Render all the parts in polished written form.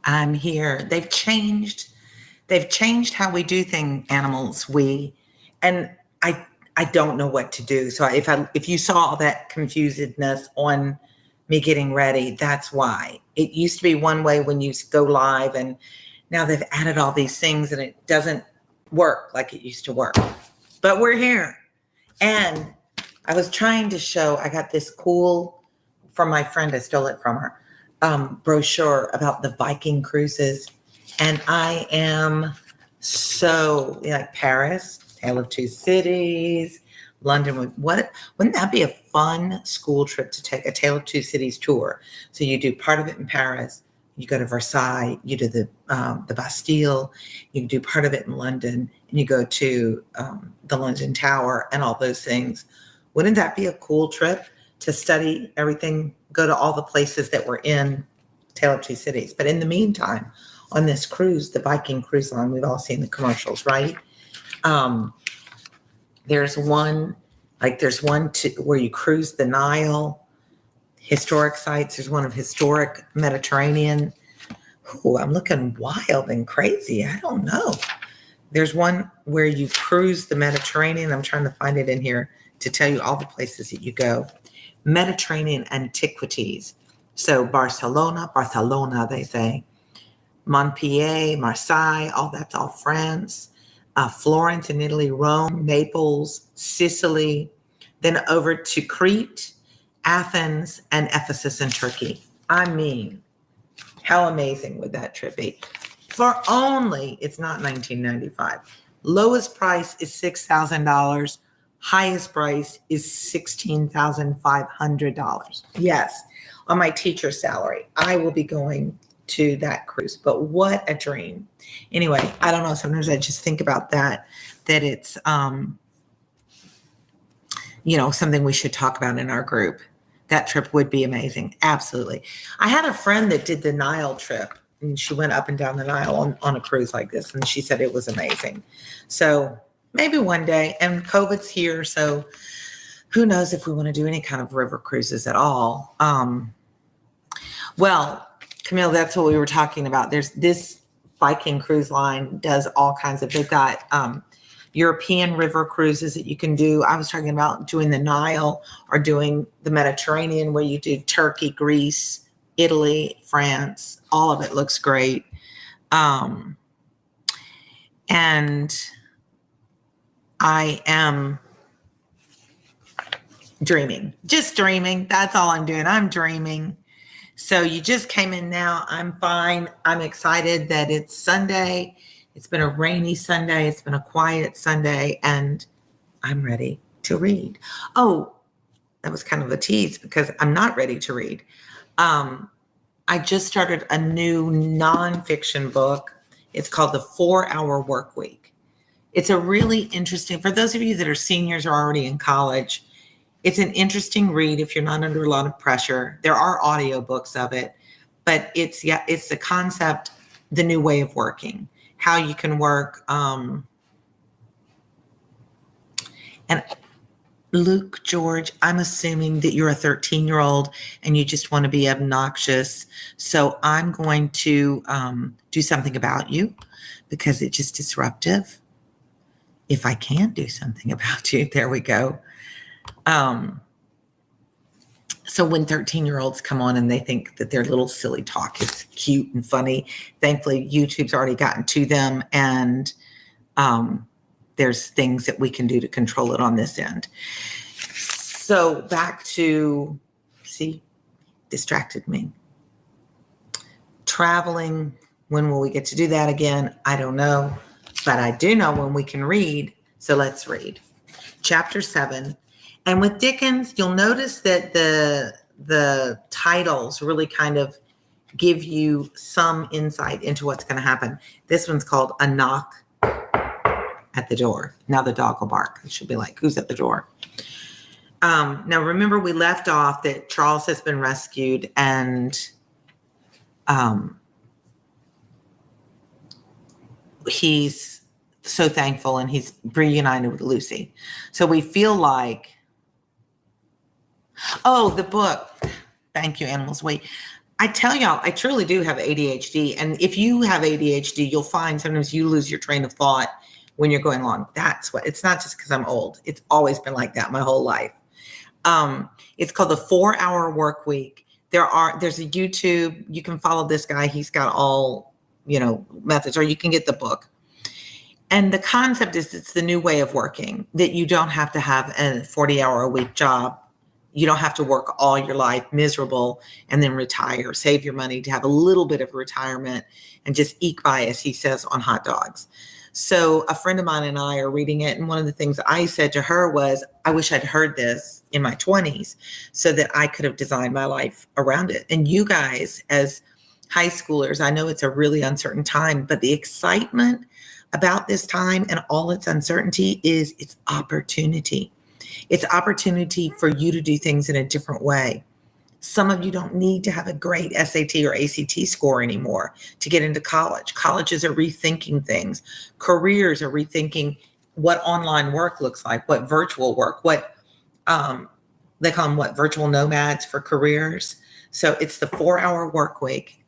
I'm here. They've changed how we do things, animals, and I don't know what to do. So if you saw all that confusedness on me getting ready, that's why. It used to be one way when you go live, and now they've added all these things and it doesn't work like it used to work. But we're here. And I was trying to show, I got this cool, from my friend, I stole it from her, brochure about the Viking cruises. And I am so, like Paris, Tale of Two Cities, London. Wouldn't that be a fun school trip to take a Tale of Two Cities tour? So you do part of it in Paris, you go to Versailles, you do the Bastille, you do part of it in London, and you go to the London Tower and all those things. Wouldn't that be a cool trip to study everything, go to all the places that were in Tale of Two Cities? But in the meantime, on this cruise, the Viking Cruise Line, we've all seen the commercials, right? There's one where you cruise the Nile, historic sites. There's one of historic Mediterranean. Oh, I'm looking wild and crazy. I don't know. There's one where you cruise the Mediterranean. I'm trying to find it in here to tell you all the places that you go. Mediterranean antiquities. So Barcelona, they say. Montpellier, Marseille, that's all France. Florence in Italy, Rome, Naples, Sicily, then over to Crete, Athens, and Ephesus in Turkey. I mean, how amazing would that trip be? For only, it's not $19.95. Lowest price is $6,000. Highest price is $16,500. Yes, on my teacher salary, I will be going to that cruise, but what a dream. Anyway, I don't know. Sometimes I just think about that it's, something we should talk about in our group. That trip would be amazing. Absolutely. I had a friend that did the Nile trip, and she went up and down the Nile on a cruise like this, and she said it was amazing. So maybe one day, and COVID's here, so who knows if we want to do any kind of river cruises at all. Well, Camille, that's what we were talking about. There's this Viking Cruise Line does all kinds of, they've got European river cruises that you can do. I was talking about doing the Nile or doing the Mediterranean, where you do Turkey, Greece, Italy, France. All of it looks great. And I am dreaming, just dreaming. That's all I'm doing. I'm dreaming. So you just came in now. I'm fine. I'm excited that it's Sunday. It's been a rainy Sunday. It's been a quiet Sunday, and I'm ready to read. Oh, that was kind of a tease because I'm not ready to read. I just started a new nonfiction book. It's called The 4-Hour Workweek. It's a really interesting, for those of you that are seniors or already in college, it's an interesting read if you're not under a lot of pressure. There are audiobooks of it, but it's the concept, the new way of working, how you can work. And Luke, George, I'm assuming that you're a 13-year-old and you just want to be obnoxious. So I'm going to do something about you because it's just disruptive. If I can do something about you, there we go. So when 13-year-olds come on and they think that their little silly talk is cute and funny, thankfully YouTube's already gotten to them, and there's things that we can do to control it on this end. So back to, distracted me. Traveling, when will we get to do that again? I don't know, but I do know when we can read. So let's read. Chapter 7. And with Dickens, you'll notice that the titles really kind of give you some insight into what's going to happen. This one's called A Knock at the Door. Now the dog will bark. It should be like, who's at the door? Now, remember, we left off that Charles has been rescued, and he's so thankful, and he's reunited with Lucy. So we feel like, the book. Thank you, Animals Wait. I tell y'all, I truly do have ADHD. And if you have ADHD, you'll find sometimes you lose your train of thought when you're going along. That's what, it's not just because I'm old. It's always been like that my whole life. It's called the 4-Hour Work Week. There's a YouTube, you can follow this guy. He's got all, methods, or you can get the book. And the concept is it's the new way of working, that you don't have to have a 40-hour-a-week job. You don't have to work all your life miserable and then retire, save your money to have a little bit of retirement and just eke by, as he says, on hot dogs. So a friend of mine and I are reading it. And one of the things I said to her was, I wish I'd heard this in my 20s so that I could have designed my life around it. And you guys, as high schoolers, I know it's a really uncertain time, but the excitement about this time and all its uncertainty is its opportunity. It's opportunity for you to do things in a different way. Some of you don't need to have a great SAT or ACT score anymore to get into college. Colleges are rethinking things. Careers are rethinking what online work looks like, what virtual work, what they call them, what, virtual nomads for careers. So it's the 4-Hour Work Week.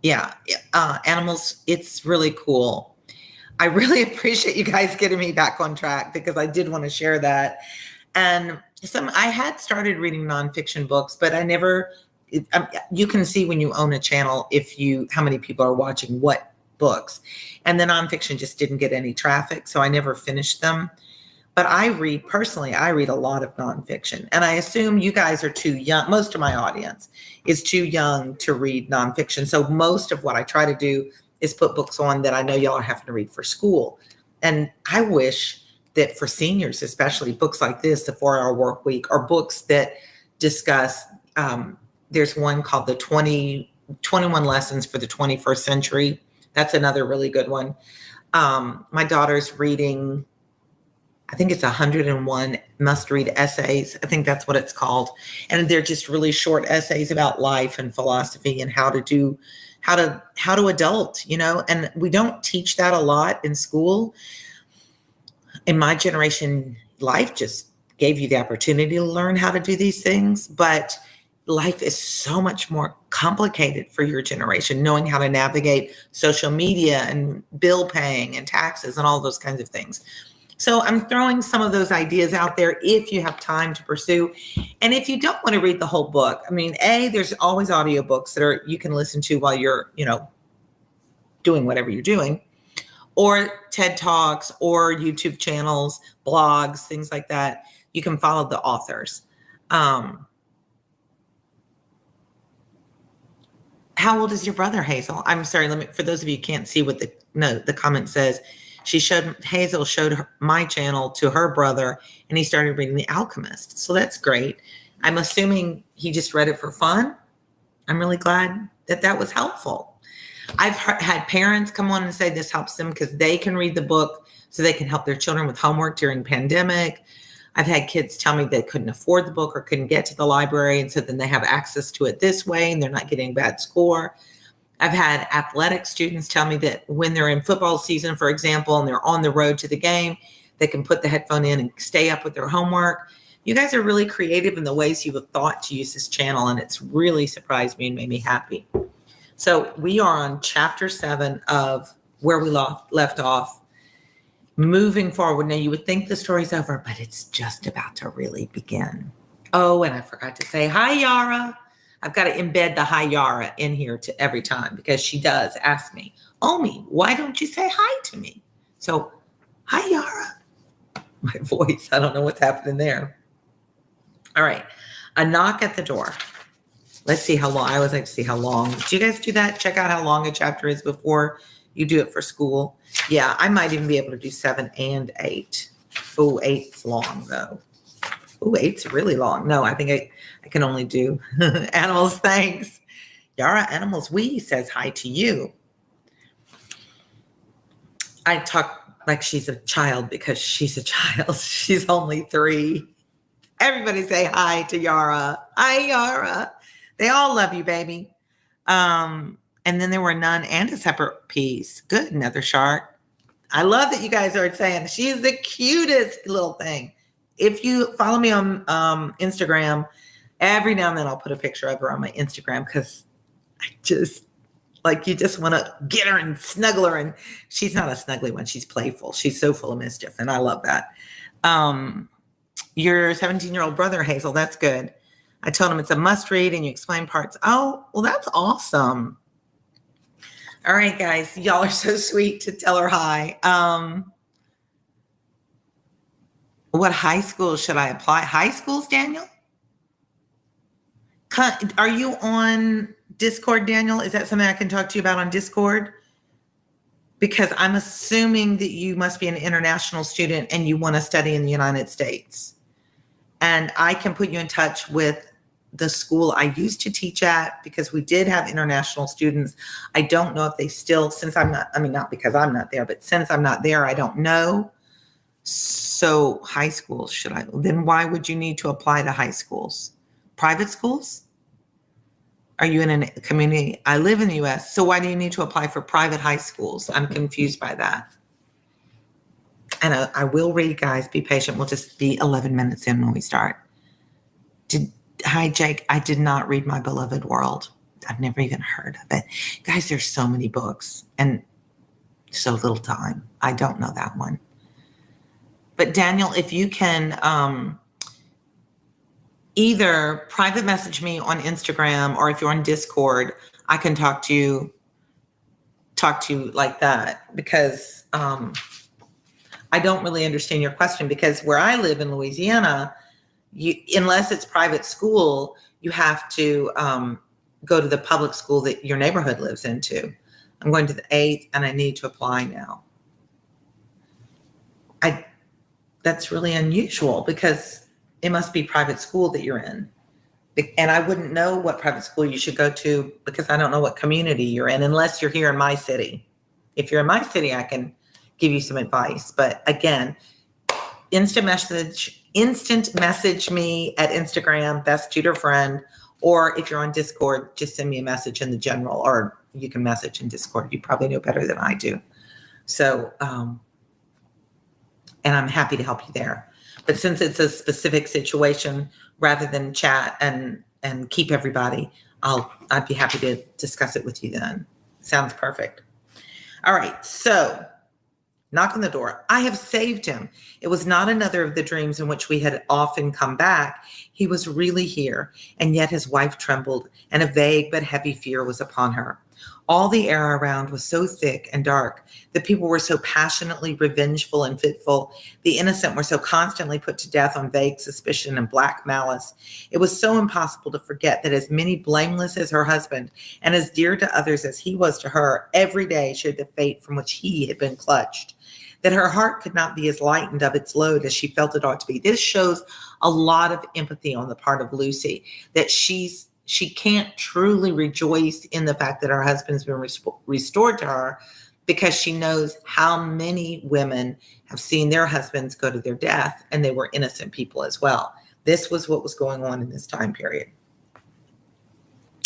Yeah, animals, it's really cool. I really appreciate you guys getting me back on track because I did want to share that. And I had started reading nonfiction books, but I never, you can see when you own a channel, how many people are watching what books. And the nonfiction just didn't get any traffic, so I never finished them. But I read a lot of nonfiction. And I assume you guys are too young. Most of my audience is too young to read nonfiction. So most of what I try to do is put books on that I know y'all are having to read for school. And I wish that for seniors, especially, books like this, the 4-Hour Work Week, are books that discuss, there's one called the 21 Lessons for the 21st Century. That's another really good one. My daughter's reading, I think it's 101 must-read essays. I think that's what it's called. And they're just really short essays about life and philosophy and how to adult, and we don't teach that a lot in school. In my generation, life just gave you the opportunity to learn how to do these things, but life is so much more complicated for your generation, knowing how to navigate social media and bill paying and taxes and all those kinds of things. So I'm throwing some of those ideas out there if you have time to pursue. And if you don't want to read the whole book, there's always audiobooks that you can listen to while you're, doing whatever you're doing, or TED Talks or YouTube channels, blogs, things like that. You can follow the authors. How old is your brother, Hazel? I'm sorry, for those of you who can't see what the comment says, Hazel showed my channel to her brother, and he started reading The Alchemist. So that's great. I'm assuming he just read it for fun. I'm really glad that was helpful. I've had parents come on and say this helps them because they can read the book so they can help their children with homework during pandemic. I've had kids tell me they couldn't afford the book or couldn't get to the library, and so then they have access to it this way and they're not getting a bad score. I've had athletic students tell me that when they're in football season, for example, and they're on the road to the game, they can put the headphone in and stay up with their homework. You guys are really creative in the ways you have thought to use this channel, and it's really surprised me and made me happy. So we are on chapter 7 of where we left off. Moving forward. Now, you would think the story's over, but it's just about to really begin. Oh, and I forgot to say hi, Yara. I've got to embed the hi, Yara in here to every time because she does ask me, Omi, why don't you say hi to me? So, hi, Yara. My voice, I don't know what's happening there. All right. A knock at the door. Let's see how long. I always like to see how long. Do you guys do that? Check out how long a chapter is before you do it for school. Yeah, I might even be able to do 7 and 8. Oh, 8's long though. Oh, 8's really long. No, I think I can only do animals. Thanks. Yara Animals We says hi to you. I talk like she's a child because she's a child. She's only 3. Everybody say hi to Yara. Hi, Yara. They all love you, baby. And then there were none and a separate piece. Good, Nether Shark. I love that you guys are saying she's the cutest little thing. If you follow me on Instagram, every now and then I'll put a picture of her on my Instagram because Just like you just want to get her and snuggle her. And she's not a snuggly one. She's playful. She's so full of mischief. And I love that. Your 17-year-old brother, Hazel, that's good. I told him it's a must read and you explain parts. Oh, well, that's awesome. All right, guys, y'all are so sweet to tell her hi. What high school should I apply? High schools, Daniel? Are you on Discord, Daniel? Is that something I can talk to you about on Discord? Because I'm assuming that you must be an international student and you want to study in the United States. And I can put you in touch with the school I used to teach at, because we did have international students. I don't know if they still, since I'm not, I mean, not because I'm not there, but since I'm not there, I don't know. So high schools, then why would you need to apply to high schools? Private schools? Are you in a community? I live in the US, so why do you need to apply for private high schools? I'm confused by that. And I will read, guys, be patient. We'll just be 11 minutes in when we start. Hi, Jake. I did not read My Beloved World. I've never even heard of it. Guys, there's so many books and so little time. I don't know that one. But Daniel, if you can either private message me on Instagram, or if you're on Discord, I can talk to you like that, because I don't really understand your question, because where I live in Louisiana, unless it's private school, you have to go to the public school that your neighborhood lives into. I'm going to the 8th and I need to apply now. That's really unusual, because it must be private school that you're in. And I wouldn't know what private school you should go to, because I don't know what community you're in, unless you're here in my city. If you're in my city, I can give you some advice. But again, instant message me at Instagram, best tutor friend, or if you're on Discord, just send me a message in the general, or you can message in Discord. You probably know better than I do. So, and I'm happy to help you there. But since it's a specific situation, rather than chat and keep everybody, I'd be happy to discuss it with you then. Sounds perfect. All right, so knock on the door. I have saved him. It was not another of the dreams in which we had often come back. He was really here, and yet his wife trembled, and a vague but heavy fear was upon her. All the air around was so thick and dark. The people were so passionately revengeful and fitful. The innocent were so constantly put to death on vague suspicion and black malice. It was so impossible to forget that as many blameless as her husband and as dear to others as he was to her, every day shared the fate from which he had been clutched, that her heart could not be as lightened of its load as she felt it ought to be. This shows a lot of empathy on the part of Lucy, that she can't truly rejoice in the fact that her husband's been restored to her, because she knows how many women have seen their husbands go to their death, and they were innocent people as well. This was what was going on in this time period.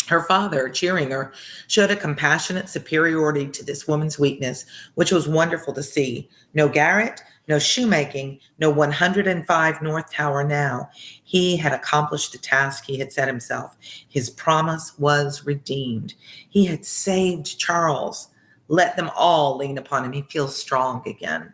Her father, cheering her, showed a compassionate superiority to this woman's weakness, which was wonderful to see. No garret, no shoemaking, no 105 North Tower now. He had accomplished the task he had set himself. His promise was redeemed. He had saved Charles. Let them all lean upon him. He feels strong again.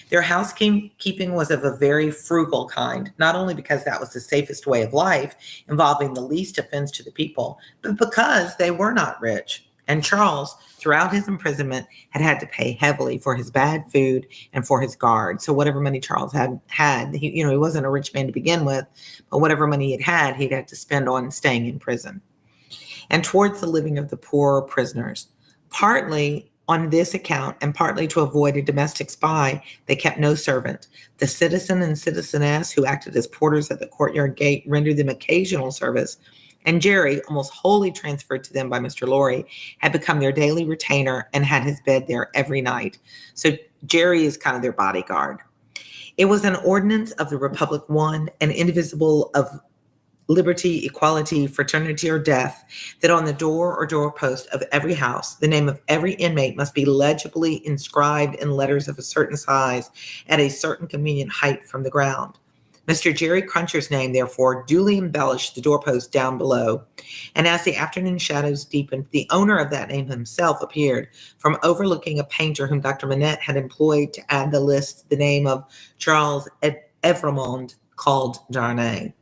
Their housekeeping was of a very frugal kind, not only because that was the safest way of life, involving the least offense to the people, but because they were not rich. And Charles, throughout his imprisonment, had to pay heavily for his bad food and for his guard. So whatever money Charles had, he wasn't a rich man to begin with, but whatever money he'd had to spend on staying in prison. And towards the living of the poor prisoners, partly on this account, and partly to avoid a domestic spy, they kept no servant. The citizen and citizeness who acted as porters at the courtyard gate rendered them occasional service, and Jerry, almost wholly transferred to them by Mr. Lorry, had become their daily retainer and had his bed there every night. So Jerry is kind of their bodyguard. It was an ordinance of the Republic One, and indivisible, of liberty, equality, fraternity, or death, that on the door or doorpost of every house, the name of every inmate must be legibly inscribed in letters of a certain size at a certain convenient height from the ground. Mr. Jerry Cruncher's name, therefore, duly embellished the doorpost down below. And as the afternoon shadows deepened, the owner of that name himself appeared from overlooking a painter whom Dr. Manette had employed to add the list the name of Charles Evremond, called Darnay.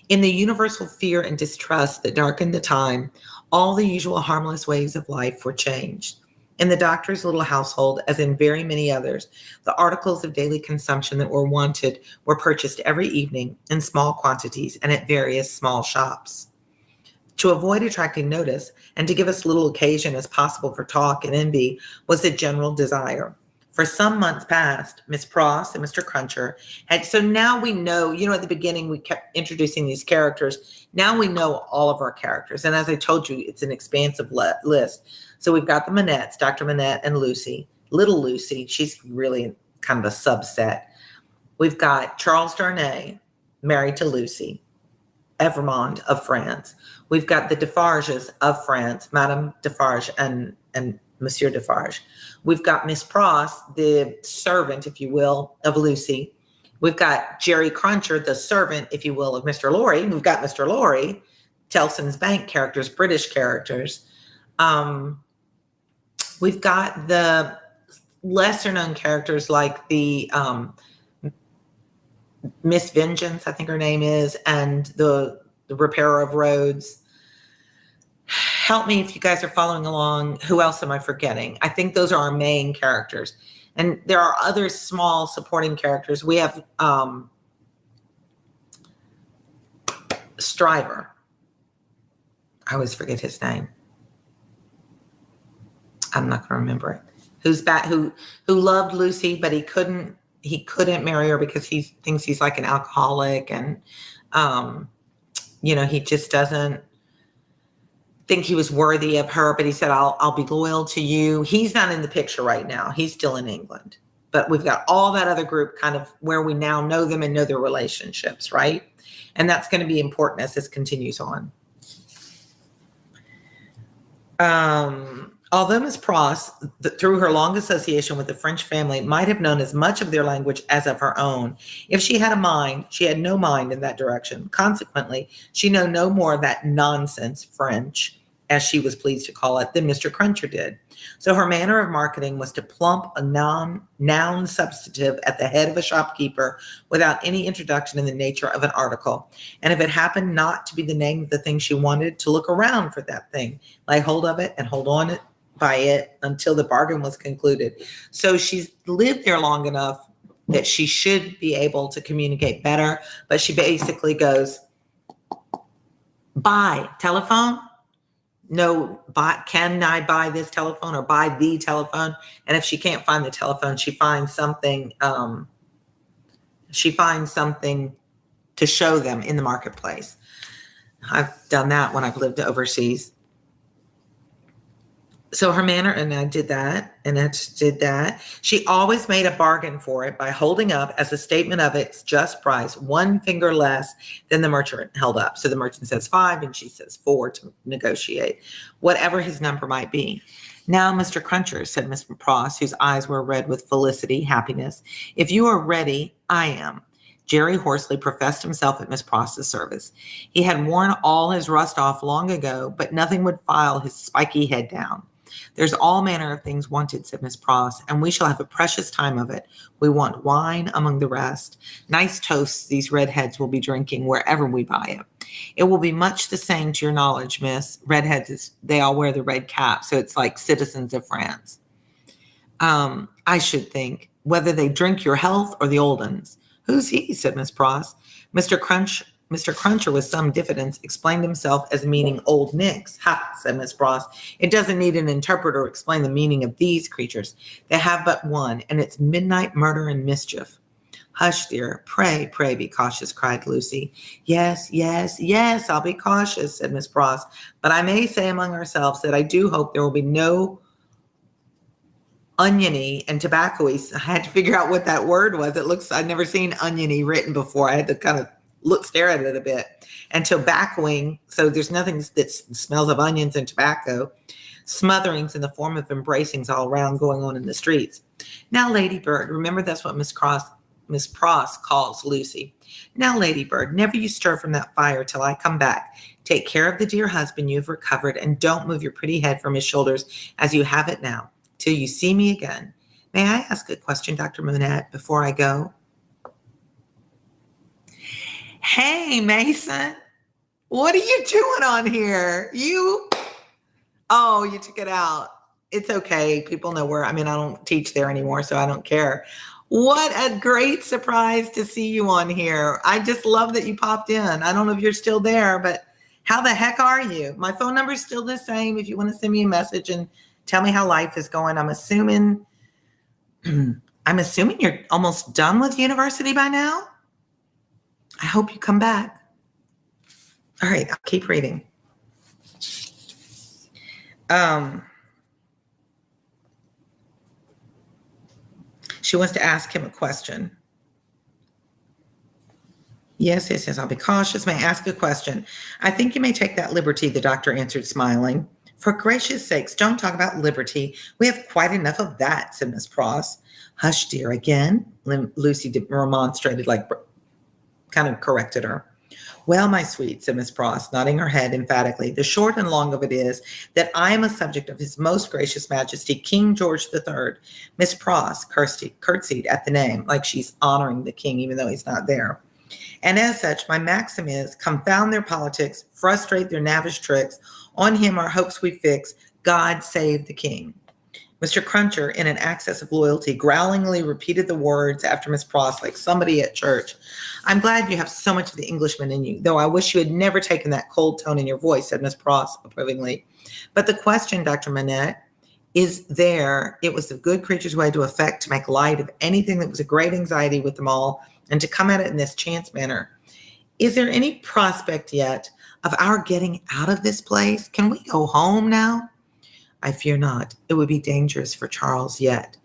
In the universal fear and distrust that darkened the time, all the usual harmless ways of life were changed. In the doctor's little household, as in very many others, the articles of daily consumption that were wanted were purchased every evening in small quantities and at various small shops. To avoid attracting notice and to give as little occasion as possible for talk and envy was the general desire. For some months past, Miss Pross and Mr. Cruncher had, so now we know, at the beginning we kept introducing these characters. Now we know all of our characters. And as I told you, it's an expansive list. So we've got the Manettes, Dr. Manette and Lucy, little Lucy. She's really kind of a subset. We've got Charles Darnay, married to Lucy, Evremond of France. We've got the Defarges of France, Madame Defarge and Monsieur Defarge. We've got Miss Pross, the servant, if you will, of Lucy. We've got Jerry Cruncher, the servant, if you will, of Mr. Lorry. We've got Mr. Lorry, Tellson's Bank characters, British characters. We've got the lesser known characters like the Miss Vengeance, I think her name is, and the repairer of roads. Help me if you guys are following along. Who else am I forgetting? I think those are our main characters. And there are other small supporting characters. We have Stryver. I always forget his name. I'm not going to remember it. Who's back? Who loved Lucy, but he couldn't marry her because he thinks he's like an alcoholic, and he just doesn't think he was worthy of her. But he said, "I'll be loyal to you." He's not in the picture right now. He's still in England. But we've got all that other group kind of where we now know them and know their relationships, right? And that's going to be important as this continues on. Although Miss Pross, through her long association with the French family, might have known as much of their language as of her own, if she had a mind, she had no mind in that direction. Consequently, she knew no more of that nonsense French, as she was pleased to call it, than Mr. Cruncher did. So her manner of marketing was to plump a noun substantive at the head of a shopkeeper without any introduction in the nature of an article. And if it happened not to be the name of the thing she wanted, to look around for that thing, lay hold of it and hold on it by it until the bargain was concluded. So she's lived there long enough that she should be able to communicate better, but she basically goes, buy telephone? No, can I buy this telephone or buy the telephone? And if she can't find the telephone, she finds something to show them in the marketplace. I've done that when I've lived overseas. So her manner, and I did that, and I did that. She always made a bargain for it by holding up as a statement of its just price, one finger less than the merchant held up. So the merchant says 5 and she says 4 to negotiate, whatever his number might be. Now, Mr. Cruncher, said Miss Pross, whose eyes were red with felicity, happiness, if you are ready, I am. Jerry Horsley professed himself at Miss Pross's service. He had worn all his rust off long ago, but nothing would file his spiky head down. There's all manner of things wanted, said Miss Pross, and we shall have a precious time of it. We want wine among the rest. Nice toasts these redheads will be drinking wherever we buy it. It will be much the same to your knowledge, miss. Redheads, they all wear the red cap, so it's like citizens of France. I should think, whether they drink your health or the old uns. Who's he, said Miss Pross. Mr. Cruncher, with some diffidence, explained himself as meaning old Nix. Ha, said Miss Pross. It doesn't need an interpreter to explain the meaning of these creatures. They have but one, and it's midnight murder and mischief. Hush, dear. Pray be cautious, cried Lucy. Yes, I'll be cautious, said Miss Pross. But I may say among ourselves that I do hope there will be no oniony and tobacco-y. I had to figure out what that word was. I'd never seen oniony written before. I had to kind of stare at it a bit. And tobaccoing, so there's nothing that smells of onions and tobacco. Smotherings in the form of embracings all around going on in the streets. Now, Lady Bird, remember that's what Miss Miss Pross calls Lucy. Now, Ladybird, never you stir from that fire till I come back. Take care of the dear husband you've recovered, and don't move your pretty head from his shoulders as you have it now, till you see me again. May I ask a question, Dr. Monette, before I go? Hey, Mason, what are you doing on here? You took it out. It's okay. People know I don't teach there anymore, so I don't care. What a great surprise to see you on here. I just love that you popped in. I don't know if you're still there, but how the heck are you? My phone number is still the same if you want to send me a message and tell me how life is going. I'm assuming you're almost done with university by now. I hope you come back. All right, I'll keep reading. She wants to ask him a question. Yes, I'll be cautious. May I ask a question? I think you may take that liberty, the doctor answered, smiling. For gracious sakes, don't talk about liberty. We have quite enough of that, said Miss Pross. Hush, dear, again, Lucy remonstrated, kind of corrected her. Well, my sweet, said Miss Pross, nodding her head emphatically, the short and long of it is that I am a subject of His Most Gracious Majesty, King George III. Miss Pross curtsied at the name, like she's honoring the king, even though he's not there. And as such, my maxim is, confound their politics, frustrate their knavish tricks, on him our hopes we fix, God save the king. Mr. Cruncher, in an access of loyalty, growlingly repeated the words after Miss Pross like somebody at church. I'm glad you have so much of the Englishman in you, though I wish you had never taken that cold tone in your voice, said Miss Pross approvingly. But the question, Dr. Monette, it was the good creature's way to make light of anything that was a great anxiety with them all, and to come at it in this chance manner. Is there any prospect yet of our getting out of this place? Can we go home now? I fear not. It would be dangerous for Charles yet.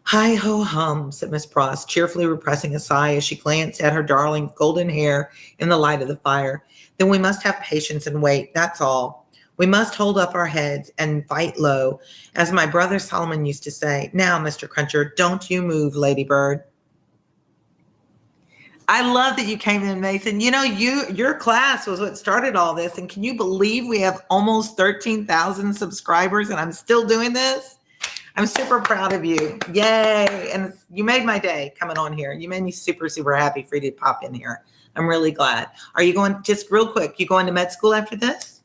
Hi ho hum, said Miss Pross, cheerfully repressing a sigh as she glanced at her darling golden hair in the light of the fire. Then we must have patience and wait, that's all. We must hold up our heads and fight low, as my brother Solomon used to say. Now, Mr. Cruncher, don't you move, Ladybird. I love that you came in, Mason. You know, your class was what started all this. And can you believe we have almost 13,000 subscribers and I'm still doing this? I'm super proud of you. Yay. And you made my day coming on here. You made me super, super happy for you to pop in here. I'm really glad. Are you going, just real quick, you going to med school after this?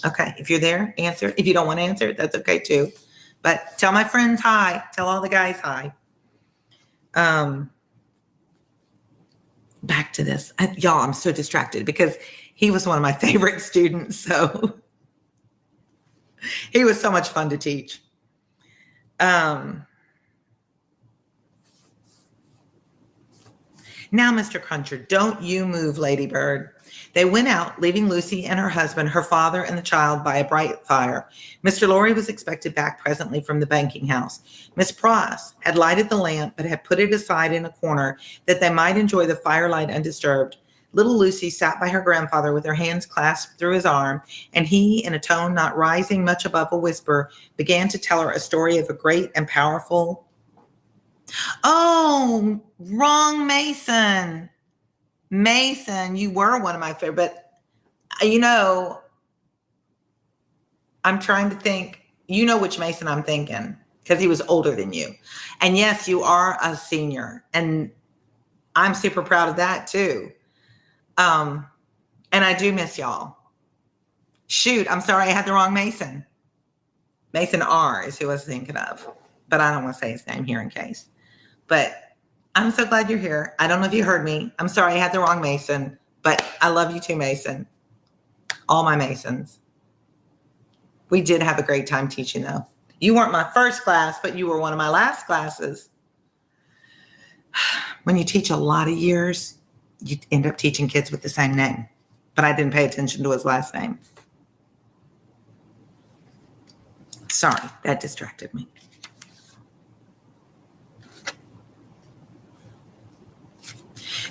Okay. If you're there, answer. If you don't want to answer, that's okay too. But tell my friends hi. Tell all the guys hi. Back to this. Y'all, I'm so distracted because he was one of my favorite students. So he was so much fun to teach. Now, Mr. Cruncher, don't you move, Ladybird. They went out, leaving Lucy and her husband, her father, and the child by a bright fire. Mr. Lorry was expected back presently from the banking house. Miss Pross had lighted the lamp, but had put it aside in a corner that they might enjoy the firelight undisturbed. Little Lucy sat by her grandfather with her hands clasped through his arm, and he, in a tone not rising much above a whisper, began to tell her a story of a great and powerful... Oh, wrong Mason. Mason, you were one of my favorite, but you know, I'm trying to think, you know which Mason I'm thinking, because he was older than you. And yes, you are a senior, and I'm super proud of that too. And I do miss y'all. Shoot, I'm sorry I had the wrong Mason. Mason R is who I was thinking of, but I don't want to say his name here in case. But I'm so glad you're here. I don't know if you heard me. I'm sorry I had the wrong Mason, but I love you too, Mason. All my Masons. We did have a great time teaching, though. You weren't my first class, but you were one of my last classes. When you teach a lot of years, you end up teaching kids with the same name, but I didn't pay attention to his last name. Sorry, that distracted me.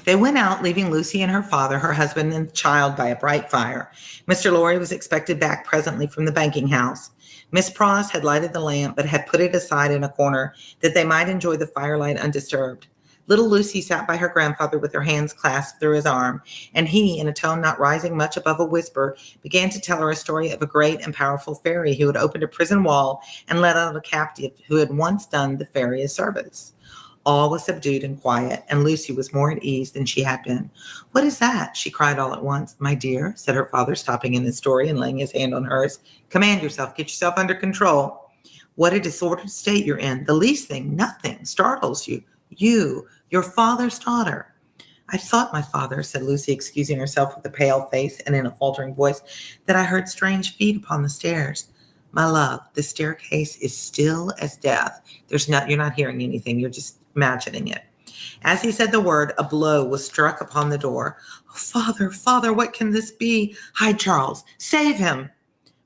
They went out, leaving Lucy and her father, her husband, and the child by a bright fire. Mr. Lorry was expected back presently from the banking house. Miss Pross had lighted the lamp, but had put it aside in a corner that they might enjoy the firelight undisturbed. Little Lucy sat by her grandfather with her hands clasped through his arm, and he, in a tone not rising much above a whisper, began to tell her a story of a great and powerful fairy who had opened a prison wall and let out a captive who had once done the fairy a service. All was subdued and quiet, and Lucy was more at ease than she had been. "What is that?" she cried all at once. "My dear," said her father, stopping in his story and laying his hand on hers. "Command yourself. Get yourself under control. What a disordered state you're in. The least thing, nothing, startles you. You, your father's daughter." "I thought, my father," said Lucy, excusing herself with a pale face and in a faltering voice, "that I heard strange feet upon the stairs." "My love, the staircase is still as death. You're not hearing anything. You're just imagining it." As he said the word, a blow was struck upon the door. "Oh, father, father, what can this be? Hide Charles. Save him."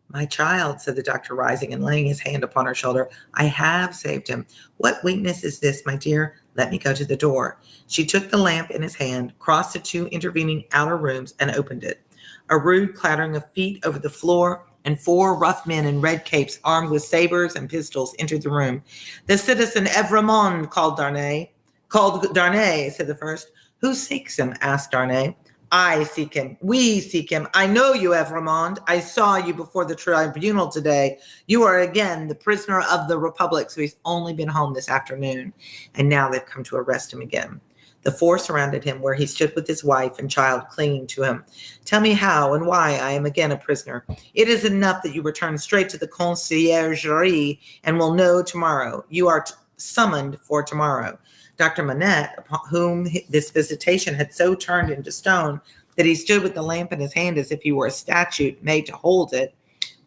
"My child," said the doctor, rising and laying his hand upon her shoulder, "I have saved him. What weakness is this, my dear? Let me go to the door." She took the lamp in his hand, crossed the 2 intervening outer rooms, and opened it. A rude clattering of feet over the floor, and 4 rough men in red capes, armed with sabers and pistols, entered the room. "The citizen Evrémonde," called Darnay, said the first. "Who seeks him?" asked Darnay. "I seek him. We seek him. I know you, Evrémonde. I saw you before the tribunal today. You are again the prisoner of the Republic." So he's only been home this afternoon, and now they've come to arrest him again. The 4 surrounded him where he stood with his wife and child clinging to him. "Tell me how and why I am again a prisoner. It is enough that you return straight to the conciergerie and will know tomorrow. You are summoned for tomorrow." Dr. Manette, upon whom this visitation had so turned into stone that he stood with the lamp in his hand as if he were a statue made to hold it,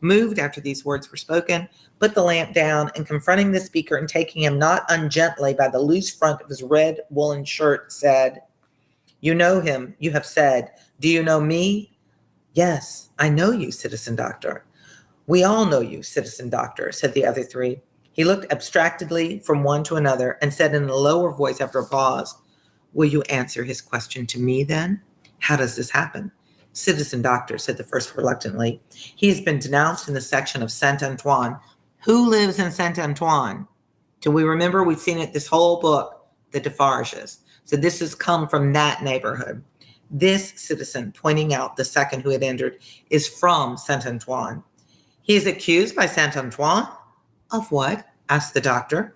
moved after these words were spoken, put the lamp down, and confronting the speaker and taking him not ungently by the loose front of his red woolen shirt, said, "You know him, you have said. Do you know me?" "Yes, I know you, citizen doctor." "We all know you, citizen doctor," said the other 3. He looked abstractedly from one to another and said in a lower voice after a pause, "Will you answer his question to me then? How does this happen?" "Citizen doctor," said the first reluctantly, "he has been denounced in the section of Saint-Antoine." Who lives in Saint-Antoine? Do we remember? We've seen it this whole book, the Defarges. So this has come from that neighborhood. This citizen, pointing out the second who had entered, is from Saint-Antoine. "He is accused by Saint-Antoine?" "Of what?" asked the doctor.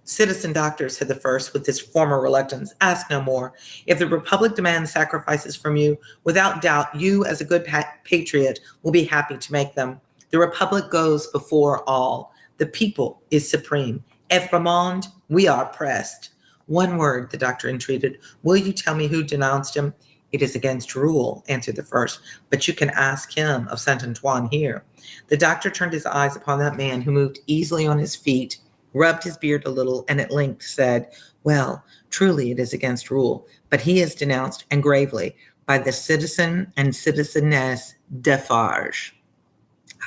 "Citizen doctor," said the first with his former reluctance, "ask no more. If the Republic demands sacrifices from you, without doubt you, as a good patriot, will be happy to make them. The Republic goes before all. The people is supreme. Evrémonde, we are pressed." "One word," the doctor entreated. "Will you tell me who denounced him?" "It is against rule," answered the first, "but you can ask him of Saint-Antoine here." The doctor turned his eyes upon that man who moved easily on his feet, rubbed his beard a little, and at length said, "Well, truly it is against rule, but he is denounced, and gravely, by the citizen and citizeness Defarge."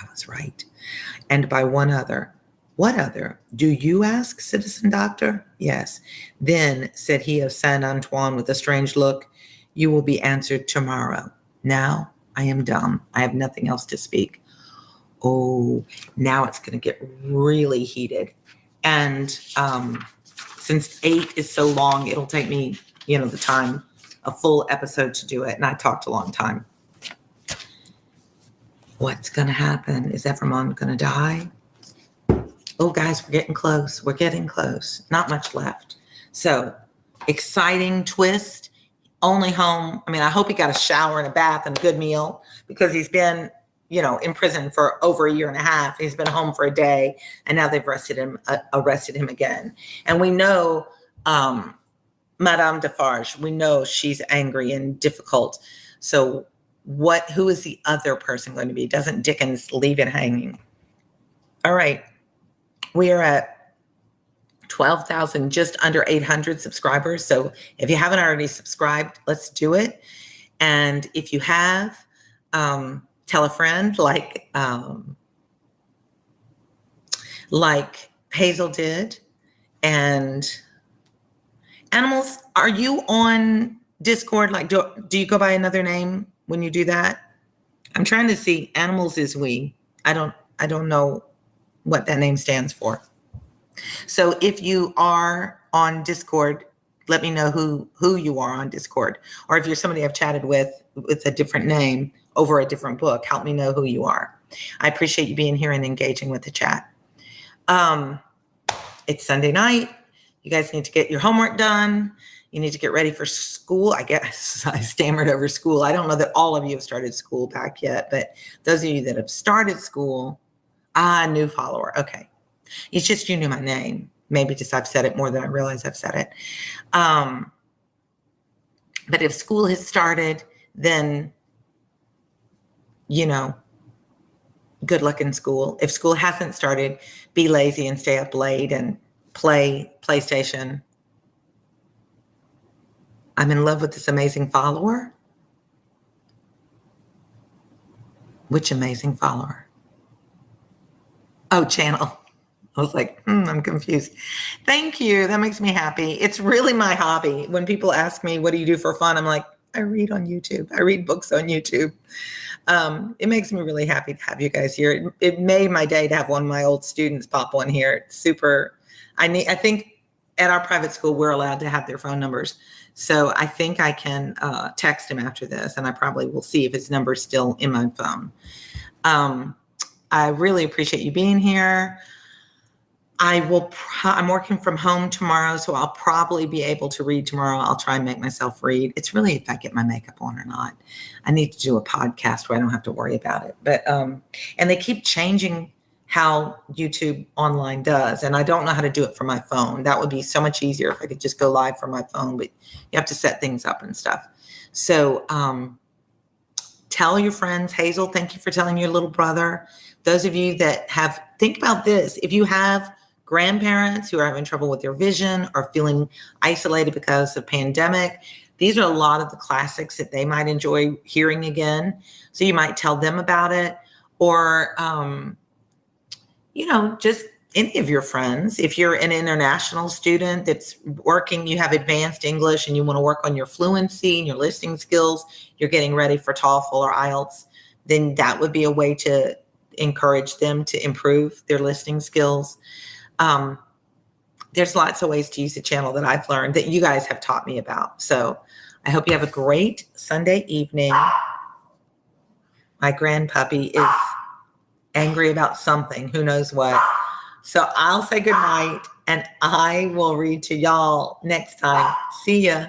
I was right. "And by one other." "What other? Do you ask, citizen doctor?" "Yes." "Then," said he of Saint-Antoine with a strange look, "you will be answered tomorrow. Now I am dumb. I have nothing else to speak." Oh, now it's going to get really heated. And since 8 is so long, it'll take me, the time, a full episode to do it. And I talked a long time. What's going to happen? Is Evrémonde going to die? Oh, guys, we're getting close. We're getting close. Not much left. So, exciting twist. Only home. I mean, I hope he got a shower and a bath and a good meal, because he's been, in prison for over a year and a half. He's been home for a day, and now they've arrested him again. And we know Madame Defarge. We know she's angry and difficult. So who is the other person going to be? Doesn't Dickens leave it hanging? All right. We are at 12,000, just under 800 subscribers. So if you haven't already subscribed, let's do it. And if you have, tell a friend like Hazel did. And Animals, are you on Discord? Like, do you go by another name when you do that? I'm trying to see. Animals is we. I don't know what that name stands for. So if you are on Discord, let me know who you are on Discord. Or if you're somebody I've chatted with a different name over a different book, help me know who you are. I appreciate you being here and engaging with the chat. It's Sunday night. You guys need to get your homework done. You need to get ready for school. I guess I stammered over school. I don't know that all of you have started school back yet, but those of you that have started school, new follower. Okay. It's just you knew my name. Maybe just I've said it more than I realize I've said it. But if school has started, then, good luck in school. If school hasn't started, be lazy and stay up late and play PlayStation. I'm in love with this amazing follower. Which amazing follower? Oh, channel. I was like, I'm confused. Thank you. That makes me happy. It's really my hobby. When people ask me, what do you do for fun? I'm like, I read on YouTube. I read books on YouTube. It makes me really happy to have you guys here. It made my day to have one of my old students pop on here. It's super. I think at our private school, we're allowed to have their phone numbers. So I think I can text him after this, and I probably will see if his number is still in my phone. I really appreciate you being here. I'm working from home tomorrow, so I'll probably be able to read tomorrow. I'll try and make myself read. It's really if I get my makeup on or not. I need to do a podcast where I don't have to worry about it. But and they keep changing how YouTube online does, and I don't know how to do it from my phone. That would be so much easier if I could just go live from my phone, but you have to set things up and stuff. So tell your friends. Hazel, thank you for telling your little brother. Those of you that think about this. If you have grandparents who are having trouble with their vision or feeling isolated because of pandemic, these are a lot of the classics that they might enjoy hearing again. So you might tell them about it, or, just any of your friends. If you're an international student that's working, you have advanced English and you want to work on your fluency and your listening skills, you're getting ready for TOEFL or IELTS, then that would be a way to encourage them to improve their listening skills. There's lots of ways to use the channel that I've learned that you guys have taught me about. So I hope you have a great Sunday evening. My grandpuppy is angry about something, who knows what. So I'll say good night, and I will read to y'all next time. See ya.